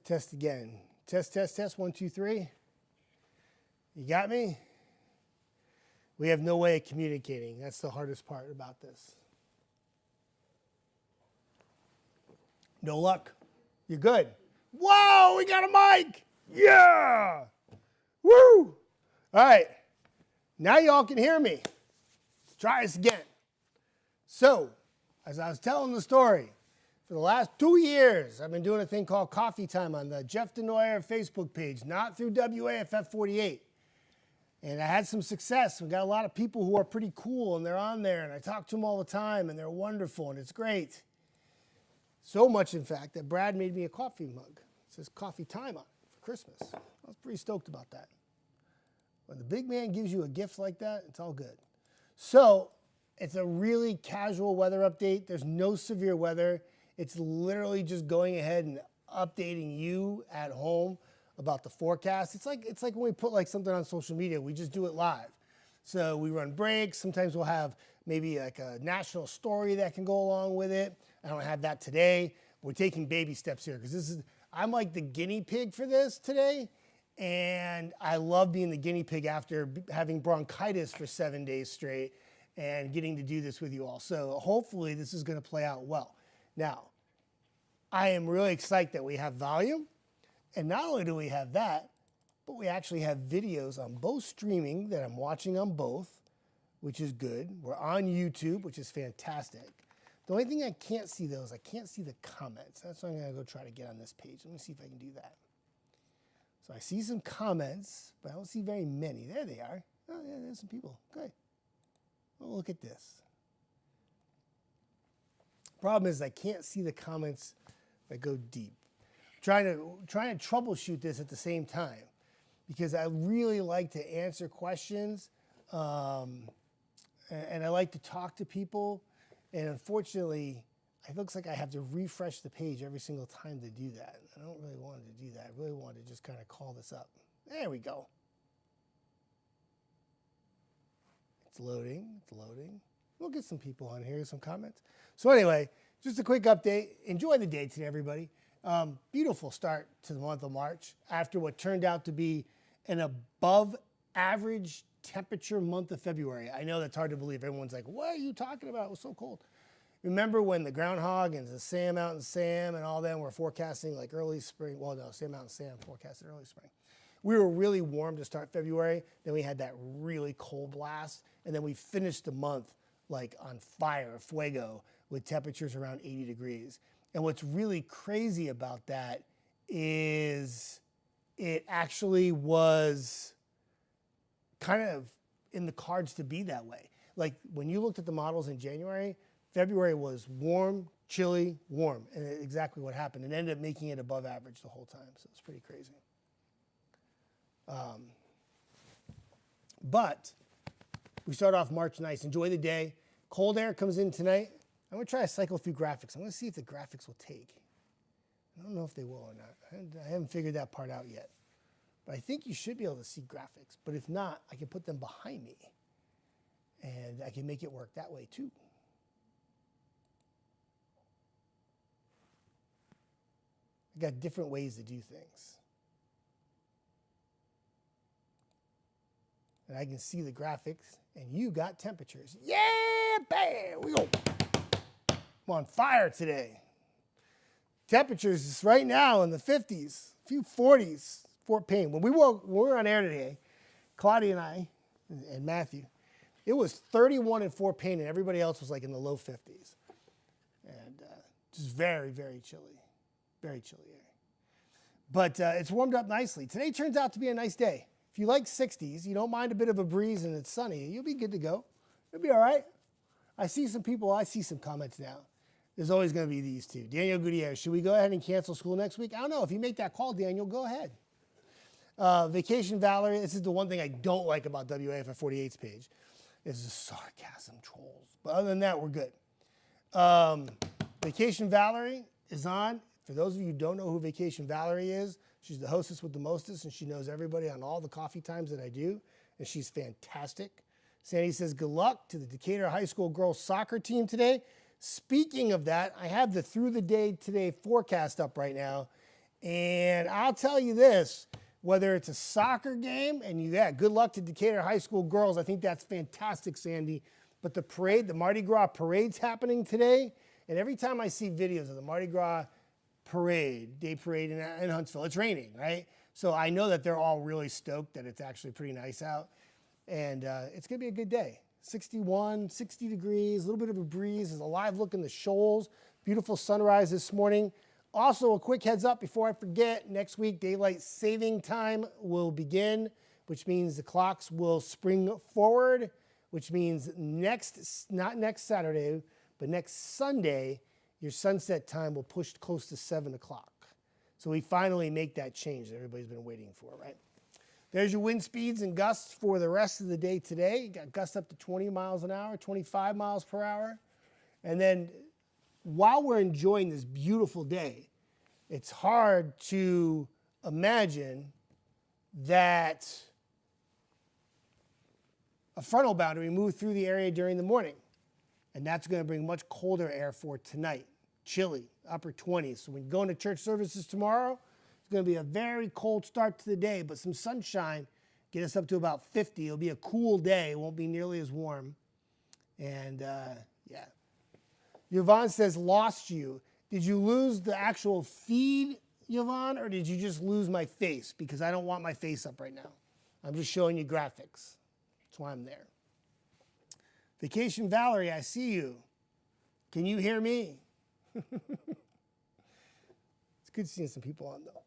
Test again. Test, test, test. 1, 2, 3. You got me? We have no way of communicating. That's the hardest part about this. No luck. You're good. Whoa, we got a mic. Yeah. Woo. All right. Now y'all can hear me. Let's try this again. So, as I was telling the story, for the last 2 years, I've been doing a thing called Coffee Time on the Jeff Desnoyers Facebook page, not through WAFF 48. And I had some success. We got a lot of people who are pretty cool, and they're on there, and I talk to them all the time, and they're wonderful, and it's great. So much, in fact, that Brad made me a coffee mug. It says Coffee Time on it for Christmas. I was pretty stoked about that. When the big man gives you a gift like that, it's all good. So it's a really casual weather update. There's no severe weather. It's literally just going ahead and updating you at home about the forecast. It's like when we put like something on social media, we just do it live. So we run breaks. Sometimes we'll have maybe like a national story that can go along with it. I don't have that today. We're taking baby steps here because I'm like the guinea pig for this today. And I love being the guinea pig after having bronchitis for 7 days straight and getting to do this with you all. So hopefully this is going to play out well. Now, I am really excited that we have volume. And not only do we have that, but we actually have videos on both streaming that I'm watching on both, which is good. We're on YouTube, which is fantastic. The only thing I can't see, though, is I can't see the comments. That's why I'm going to go try to get on this page. Let me see if I can do that. So I see some comments, but I don't see very many. There they are. Oh, yeah, there's some people. Good. Well, look at this. Problem is I can't see the comments that go deep. Trying to troubleshoot this at the same time because I really like to answer questions and I like to talk to people. And unfortunately, it looks like I have to refresh the page every single time to do that. I don't really want to do that. I really want to just kind of call this up. There we go. It's loading. It's loading. We'll get some people on here, some comments. So anyway, just a quick update. Enjoy the day today, everybody. Beautiful start to the month of March after what turned out to be an above average temperature month of February. I know that's hard to believe. Everyone's like, what are you talking about? It was so cold. Remember when the groundhog and the Sam Mountain Sam and all them were forecasting like early spring? Well, no, Sam Mountain Sam forecasted early spring. We were really warm to start February. Then we had that really cold blast. And then we finished the month like on fire, fuego, with temperatures around 80 degrees. And what's really crazy about that is it actually was kind of in the cards to be that way. Like when you looked at the models in January, February was warm, chilly, warm, and exactly what happened. It ended up making it above average the whole time, so it's pretty crazy. But we start off March nice. Enjoy the day. Cold air comes in tonight. I'm going to try to cycle through graphics. I'm going to see if the graphics will take. I don't know if they will or not. I haven't figured that part out yet. But I think you should be able to see graphics. But if not, I can put them behind me. And I can make it work that way too. I got different ways to do things. And I can see the graphics. And you got temperatures. Yeah, bam, we go. I'm on fire today. Temperatures is right now in the 50s, a few 40s, Fort Payne. When we were on air today, Claudia and I, and Matthew, it was 31 in Fort Payne, and everybody else was like in the low 50s. And just very, very chilly. Very chilly air. But it's warmed up nicely. Today turns out to be a nice day. If you like 60s, you don't mind a bit of a breeze and it's sunny, you'll be good to go. You'll be all right. I see some people, I see some comments now. There's always going to be these two. Daniel Gutierrez, should we go ahead and cancel school next week? I don't know. If you make that call, Daniel, go ahead. Vacation Valerie, this is the one thing I don't like about WAFF 48's page, is the sarcasm trolls. But other than that, we're good. Vacation Valerie is on. For those of you who don't know who Vacation Valerie is, she's the hostess with the mostest, and she knows everybody on all the coffee times that I do, and she's fantastic. Sandy says, good luck to the Decatur High School girls soccer team today. Speaking of that, I have the Through the Day Today forecast up right now, And I'll tell you this, whether it's a soccer game, and good luck to Decatur High School girls. I think that's fantastic, Sandy. But the parade, the Mardi Gras parade's happening today. And every time I see videos of the Mardi Gras parade, day parade in Huntsville, it's raining, right? So I know that they're all really stoked that it's actually pretty nice out. And it's going to be a good day. 61, 60 degrees, a little bit of a breeze. There's a live look in the shoals. Beautiful sunrise this morning. Also, a quick heads up before I forget, next week, daylight saving time will begin, which means the clocks will spring forward, which means not next Saturday, but next Sunday, your sunset time will push close to 7 o'clock. So we finally make that change that everybody's been waiting for, right? There's your wind speeds and gusts for the rest of the day today. You got gusts up to 20 miles an hour, 25 miles per hour. And then while we're enjoying this beautiful day, it's hard to imagine that a frontal boundary moved through the area during the morning. And that's going to bring much colder air for tonight. Chilly, upper 20s. So when you go into church services tomorrow, it's going to be a very cold start to the day, but some sunshine, get us up to about 50. It'll be a cool day. It won't be nearly as warm. And yeah. Yvonne says, lost you. Did you lose the actual feed, Yvonne, or did you just lose my face? Because I don't want my face up right now. I'm just showing you graphics. That's why I'm there. Vacation Valerie, I see you. Can you hear me? It's good seeing some people on, though.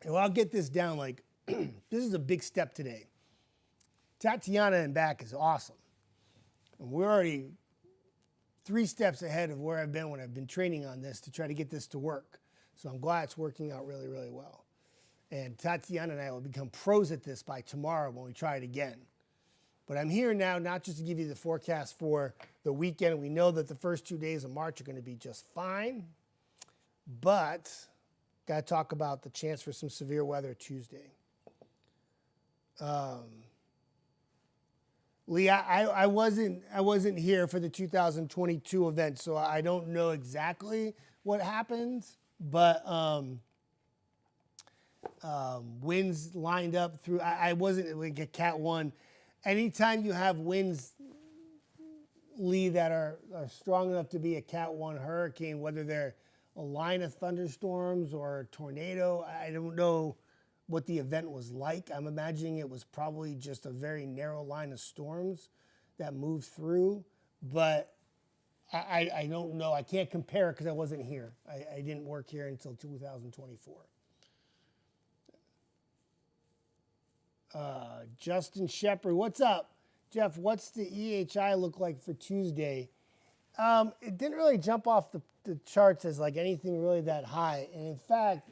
And I'll get this down like, this is a big step today. Tatiana and back is awesome. And we're already 3 steps ahead of where I've been when I've been training on this to try to get this to work. So I'm glad it's working out really, really well. And Tatiana and I will become pros at this by tomorrow when we try it again. But I'm here now not just to give you the forecast for the weekend. We know that the first 2 days of March are going to be just fine. But got to talk about the chance for some severe weather Tuesday. Lee, I wasn't here for the 2022 event, so I don't know exactly what happened. But winds lined up through. I wasn't like a Cat 1. Anytime you have winds, Lee, that are strong enough to be a Cat 1 hurricane, whether they're a line of thunderstorms or a tornado, I don't know what the event was like. I'm imagining it was probably just a very narrow line of storms that moved through, but I don't know. I can't compare it because I wasn't here. I didn't work here until 2024. Justin Shepard, what's up? Jeff, what's the EHI look like for Tuesday? It didn't really jump off the charts as like anything really that high. And in fact,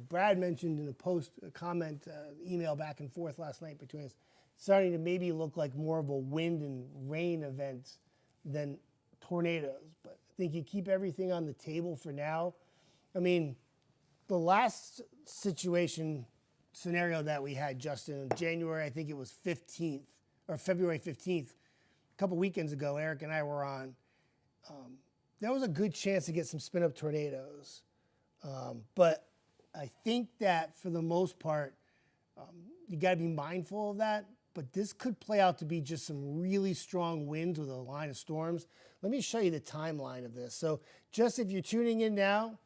Brad mentioned in a comment, email back and forth last night between us, starting to maybe look like more of a wind and rain event than tornadoes. But I think you keep everything on the table for now. I mean, the last scenario that we had, Justin, in January, I think it was 15th, or February 15th, a couple weekends ago, Eric and I were on. There was a good chance to get some spin-up tornadoes. But I think that for the most part, you got to be mindful of that. But this could play out to be just some really strong winds with a line of storms. Let me show you the timeline of this. So just if you're tuning in now,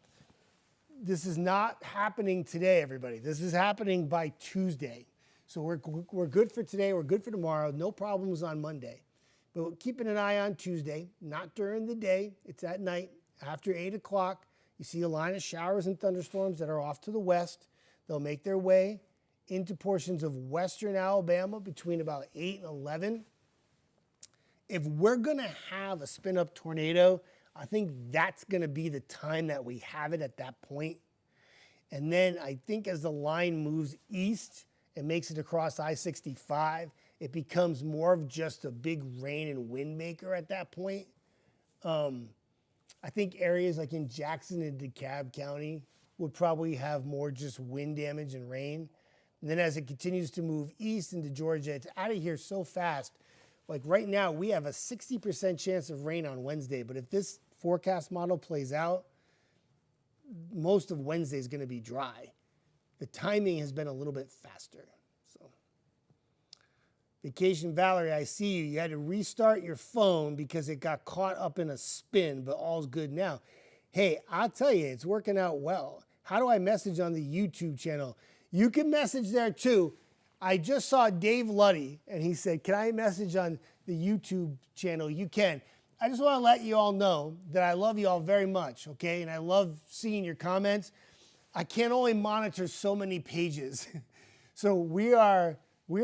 this is not happening today, everybody. This is happening by Tuesday. So we're good for today. We're good for tomorrow. No problems on Monday. But we're keeping an eye on Tuesday, not during the day. It's at night after 8 o'clock. You see a line of showers and thunderstorms that are off to the west. They'll make their way into portions of western Alabama between about 8 and 11. If we're going to have a spin-up tornado, I think that's going to be the time that we have it at that point. And then I think as the line moves east and makes it across I-65, it becomes more of just a big rain and wind maker at that point. I think areas like in Jackson and DeKalb County would probably have more just wind damage and rain. And then as it continues to move east into Georgia, it's out of here so fast. Like right now, we have a 60% chance of rain on Wednesday. But if this forecast model plays out, most of Wednesday is going to be dry. The timing has been a little bit faster. So, Vacation Valerie, I see you. You had to restart your phone because it got caught up in a spin, but all's good now. Hey, I'll tell you, it's working out well. How do I message on the YouTube channel? You can message there too. I just saw Dave Luddy, and he said, can I message on the YouTube channel? You can. I just want to let you all know that I love you all very much, okay? And I love seeing your comments. I can only monitor so many pages. So we're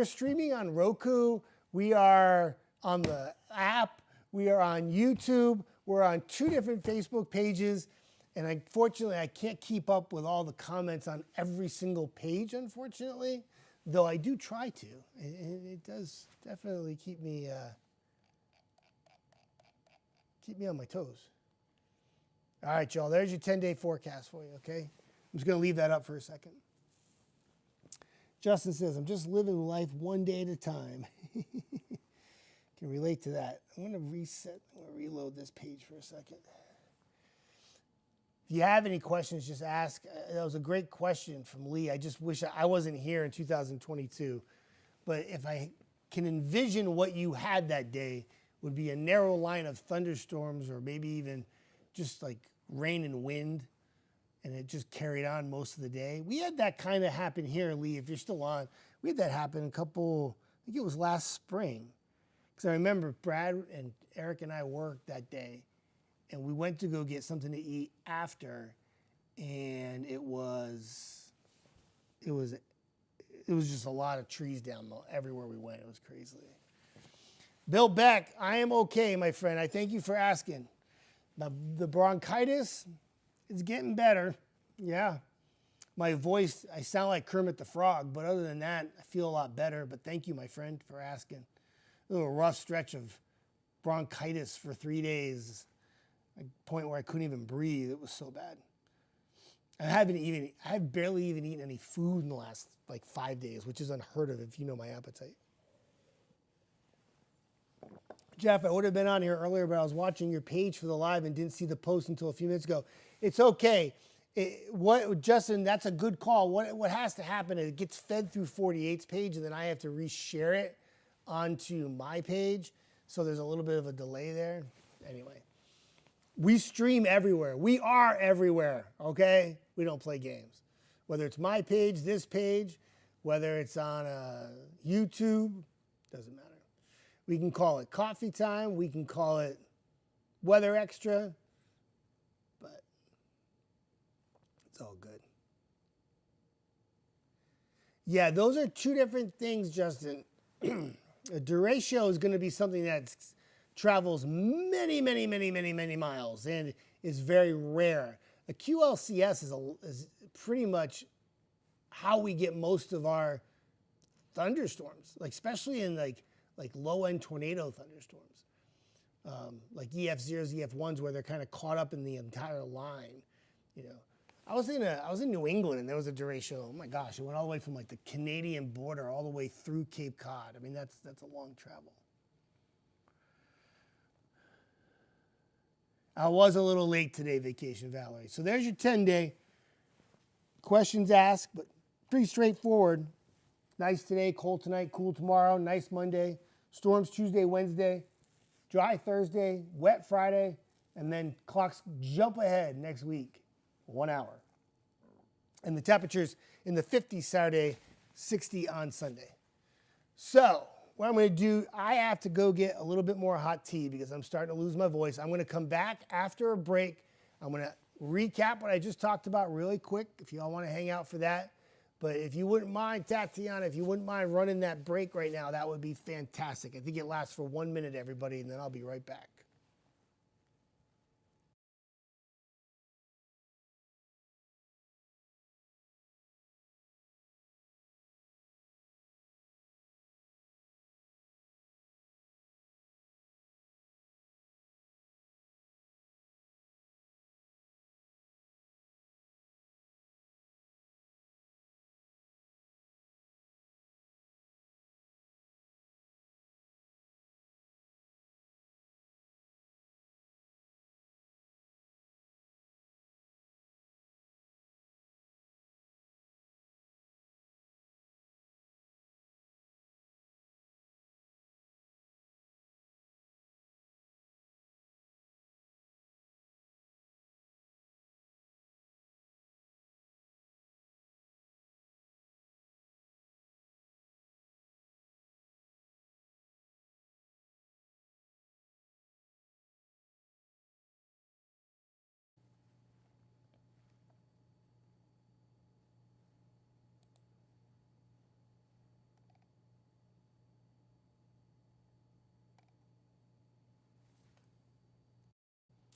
streaming on Roku. We are on the app. We are on YouTube. We're on 2 different Facebook pages. And unfortunately, I can't keep up with all the comments on every single page, unfortunately. Though I do try to. It does definitely keep me on my toes. All right, y'all. There's your 10-day forecast for you, okay? I'm just going to leave that up for a second. Justin says, I'm just living life one day at a time. Can relate to that. I'm going to reset. I'm going to reload this page for a second. If you have any questions, just ask. That was a great question from Lee. I just wish I wasn't here in 2022. But if I can envision what you had that day, would be a narrow line of thunderstorms or maybe even just like rain and wind. And it just carried on most of the day. We had that kind of happen here, Lee, if you're still on. We had that happen I think it was last spring. Because I remember Brad and Eric and I worked that day. And we went to go get something to eat after. And it was just a lot of trees down everywhere we went. It was crazy. Bill Beck, I am okay, my friend. I thank you for asking. Now, the bronchitis, it's getting better. Yeah. My voice, I sound like Kermit the Frog, but other than that, I feel a lot better. But thank you, my friend, for asking. A little rough stretch of bronchitis for 3 days. A point where I couldn't even breathe. It was so bad. I've barely even eaten any food in the last 5 days, which is unheard of if you know my appetite. Jeff, I would have been on here earlier, but I was watching your page for the live and didn't see the post until a few minutes ago. It's okay. Justin, that's a good call. What has to happen is it gets fed through 48's page, and then I have to reshare it onto my page. So there's a little bit of a delay there. Anyway, we stream everywhere. We are everywhere, okay? We don't play games. Whether it's my page, this page, whether it's on YouTube, doesn't matter. We can call it coffee time. We can call it weather extra. But it's all good. Yeah, those are 2 different things, Justin. A derecho is going to be something that travels many, many, many, many, many miles and is very rare. A QLCS is pretty much how we get most of our thunderstorms, especially in low-end tornado thunderstorms, like EF0s, EF1s, where they're kind of caught up in the entire line. I was in New England, and there was a derecho. Oh my gosh, it went all the way from the Canadian border all the way through Cape Cod. I mean, that's a long travel. I was a little late today, Vacation Valerie. So there's your 10-day. Questions asked, but pretty straightforward. Nice today, cold tonight, cool tomorrow, nice Monday. Storms Tuesday, Wednesday, dry Thursday, wet Friday, and then clocks jump ahead next week, 1 hour. And the temperatures in the 50s Saturday, 60 on Sunday. So what I'm going to do, I have to go get a little bit more hot tea because I'm starting to lose my voice. I'm going to come back after a break. I'm going to recap what I just talked about really quick if you all want to hang out for that. But if you wouldn't mind, Tatiana, if you wouldn't mind running that break right now, that would be fantastic. I think it lasts for 1 minute, everybody, and then I'll be right back.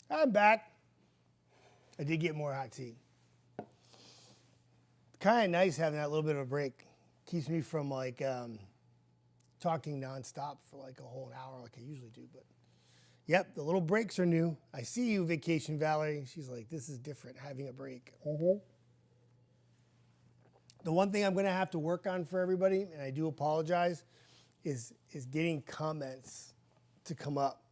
I'm back. I did get more hot tea. Kind of nice having that little bit of a break. Keeps me from like talking nonstop for like a whole hour like I usually do. But yep, the little breaks are new. I see you, Vacation Valerie. She's like, this is different, having a break. The one thing I'm going to have to work on for everybody, and I do apologize, is getting comments to come up.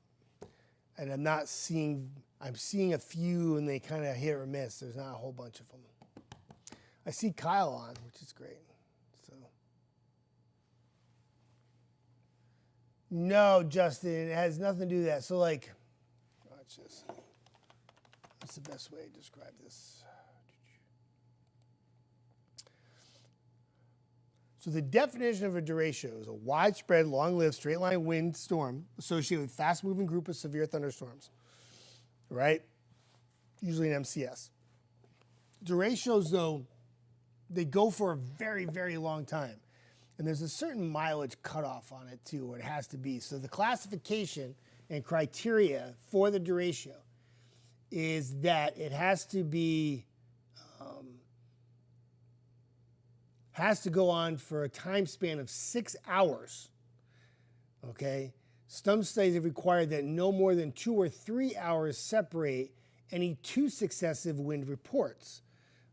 And I'm seeing a few and they kind of hit or miss. There's not a whole bunch of them. I see Kyle on, which is great. So, no, Justin, it has nothing to do with that. So like, watch this. What's the best way to describe this? So the definition of a derecho is a widespread, long-lived, straight-line wind storm associated with fast-moving group of severe thunderstorms, right? Usually an MCS. Derechos, though, they go for a very, very long time. And there's a certain mileage cutoff on it, too, where it has to be. So the classification and criteria for the derecho is that it has to be has to go on for a time span of 6 hours, okay? Some studies have required that no more than 2 or 3 hours separate any two successive wind reports.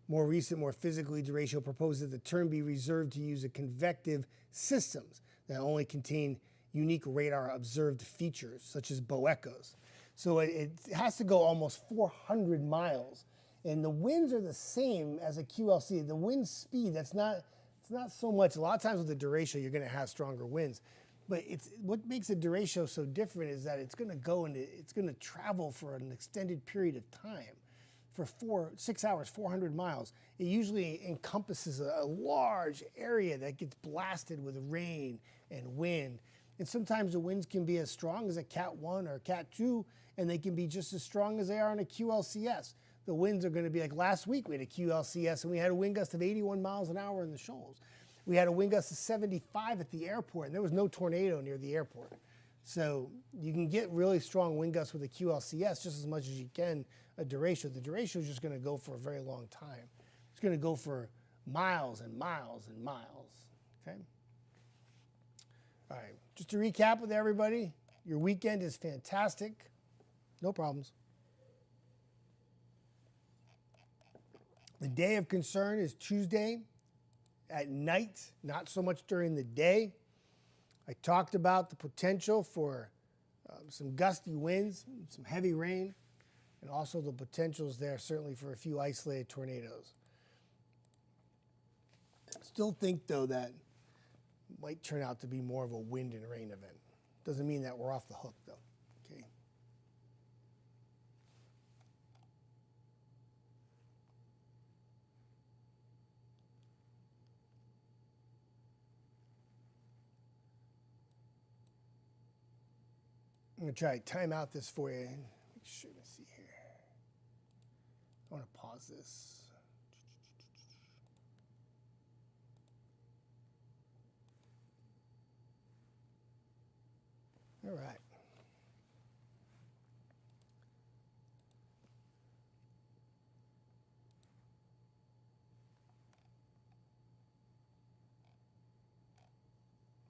More recent, more physically, derecho proposed that the term be reserved to use a convective systems that only contain unique radar observed features, such as bow echoes. So it has to go almost 400 miles. And the winds are the same as a QLC. The wind speed, it's not so much. A lot of times with the derecho, you're going to have stronger winds. But what makes a derecho so different is that it's going to go and it's going to travel for an extended period of time. For 6 hours, 400 miles. It usually encompasses a large area that gets blasted with rain and wind. And sometimes the winds can be as strong as a Cat 1 or a Cat 2, and they can be just as strong as they are on a QLCS. The winds are going to be like last week we had a QLCS and we had a wind gust of 81 miles an hour in the shoals. We had a wind gust of 75 at the airport and there was no tornado near the airport. So you can get really strong wind gusts with a QLCS just as much as you can a derecho. The derecho is just going to go for a very long time. It's going to go for miles and miles and miles, okay? All right, just to recap with everybody, your weekend is fantastic. No problems. The day of concern is Tuesday at night, not so much during the day. I talked about the potential for some gusty winds, some heavy rain, and also the potentials there certainly for a few isolated tornadoes. Still think, though, that might turn out to be more of a wind and rain event. Doesn't mean that we're off the hook, though. Okay. I'm going to try to time out this for you. Make sure to see here. I want to pause this. All right.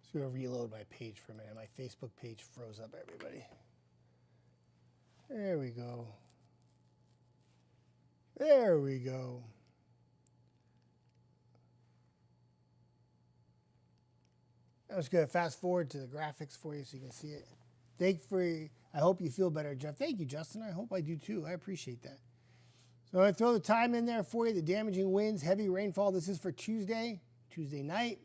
Just going to reload my page for a minute. My Facebook page froze up, everybody. There we go. There we go. I'm just going to fast forward to the graphics for you so you can see it. I hope you feel better, Jeff. Thank you, Justin. I hope I do too. I appreciate that. So I'm going to throw the time in there for you. The damaging winds, heavy rainfall. This is for Tuesday night.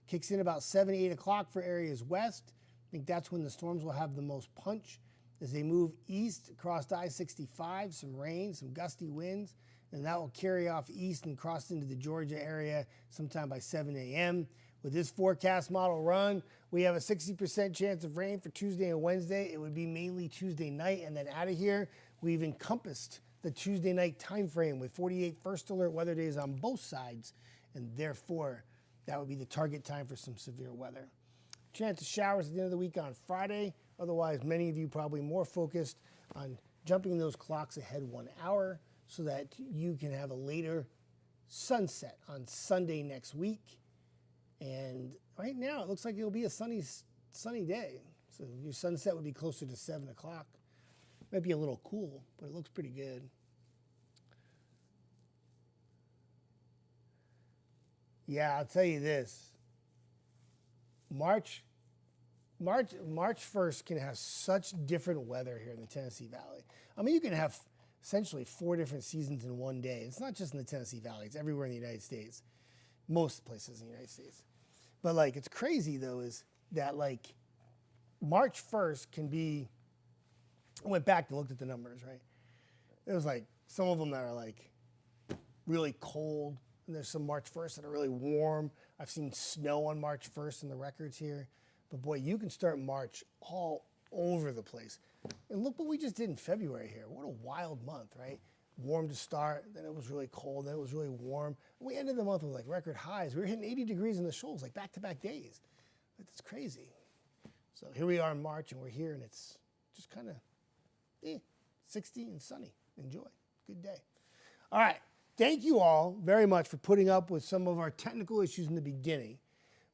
Kicks in about 7, 8 o'clock for areas west. I think that's when the storms will have the most punch. As they move east across I-65, some rain, some gusty winds, and that will carry off east and cross into the Georgia area sometime by 7 a.m. With this forecast model run, we have a 60% chance of rain for Tuesday and Wednesday. It would be mainly Tuesday night, and then out of here, we've encompassed the Tuesday night time frame with 48 first alert weather days on both sides, and therefore, that would be the target time for some severe weather. Chance of showers at the end of the week on Friday. Otherwise, many of you probably more focused on jumping those clocks ahead 1 hour so that you can have a later sunset on Sunday next week. And right now it looks like it'll be a sunny day. So your sunset would be closer to 7 o'clock. Might be a little cool, but it looks pretty good. Yeah, I'll tell you this. March 1st can have such different weather here in the Tennessee Valley. I mean, you can have essentially 4 different seasons in one day. It's not just in the Tennessee Valley. It's everywhere in the United States. Most places in the United States. But, like, it's crazy, though, is that, like, March 1st can be, I went back and looked at the numbers, right? There was, like, some of them that are, like, really cold. And there's some March 1st that are really warm. I've seen snow on March 1st in the records here. But boy, you can start March all over the place. And look what we just did in February here. What a wild month, right? Warm to start, then it was really cold, then it was really warm. We ended the month with like record highs. We were hitting 80 degrees in the shoals, like back-to-back days. That's crazy. So here we are in March, and we're here, and it's just kind of 60 and sunny. Enjoy. Good day. All right. Thank you all very much for putting up with some of our technical issues in the beginning.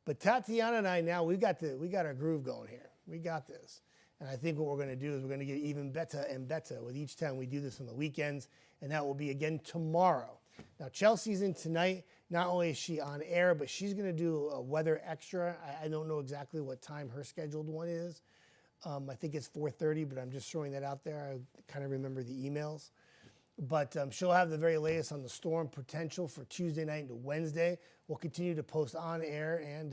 But Tatiana and I now, we got our groove going here. We got this. And I think what we're going to do is we're going to get even better and better with each time we do this on the weekends. And that will be again tomorrow. Now, Chelsea's in tonight. Not only is she on air, but she's going to do a weather extra. I don't know exactly what time her scheduled one is. I think it's 4:30, but I'm just throwing that out there. I kind of remember the emails. But she'll have the very latest on the storm potential for Tuesday night into Wednesday. We'll continue to post on air and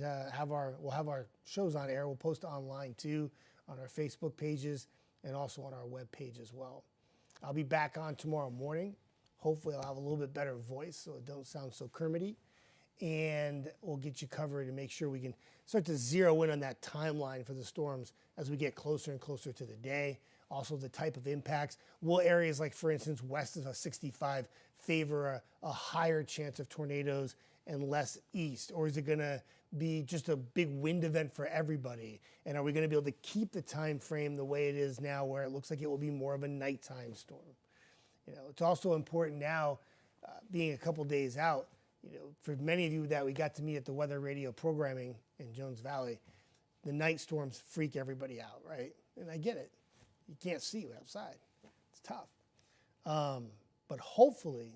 we'll have our shows on air. We'll post online too on our Facebook pages and also on our web page as well. I'll be back on tomorrow morning. Hopefully I'll have a little bit better voice so it don't sound so Kermity. And we'll get you covered and make sure we can start to zero in on that timeline for the storms as we get closer and closer to the day. Also the type of impacts. Will areas like, for instance, west of a 65 favor a higher chance of tornadoes and less east? Or is it going to be just a big wind event for everybody? And are we going to be able to keep the time frame the way it is now where it looks like it will be more of a nighttime storm? You know, it's also important now, being a couple days out, you know, for many of you that we got to meet at the weather radio programming in Jones Valley, the night storms freak everybody out, right? And I get it. You can't see outside. It's tough. But hopefully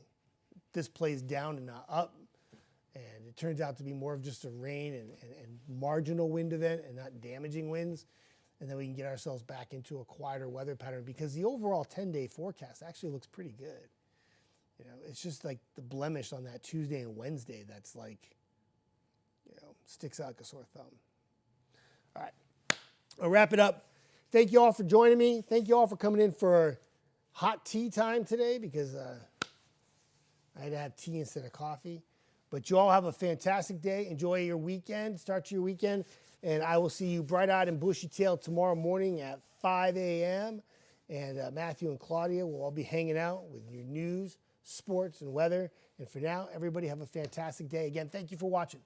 this plays down and not up. And it turns out to be more of just a rain and marginal wind event and not damaging winds. And then we can get ourselves back into a quieter weather pattern because the overall 10-day forecast actually looks pretty good. You know, it's just like the blemish on that Tuesday and Wednesday that's like, you know, sticks out like a sore thumb. All right. I'll wrap it up. Thank you all for joining me. Thank you all for coming in for hot tea time today because I had to have tea instead of coffee. But you all have a fantastic day. Enjoy your weekend. Start your weekend. And I will see you bright-eyed and bushy-tailed tomorrow morning at 5 a.m. And Matthew and Claudia will all be hanging out with your news, sports, and weather. And for now, everybody have a fantastic day. Again, thank you for watching.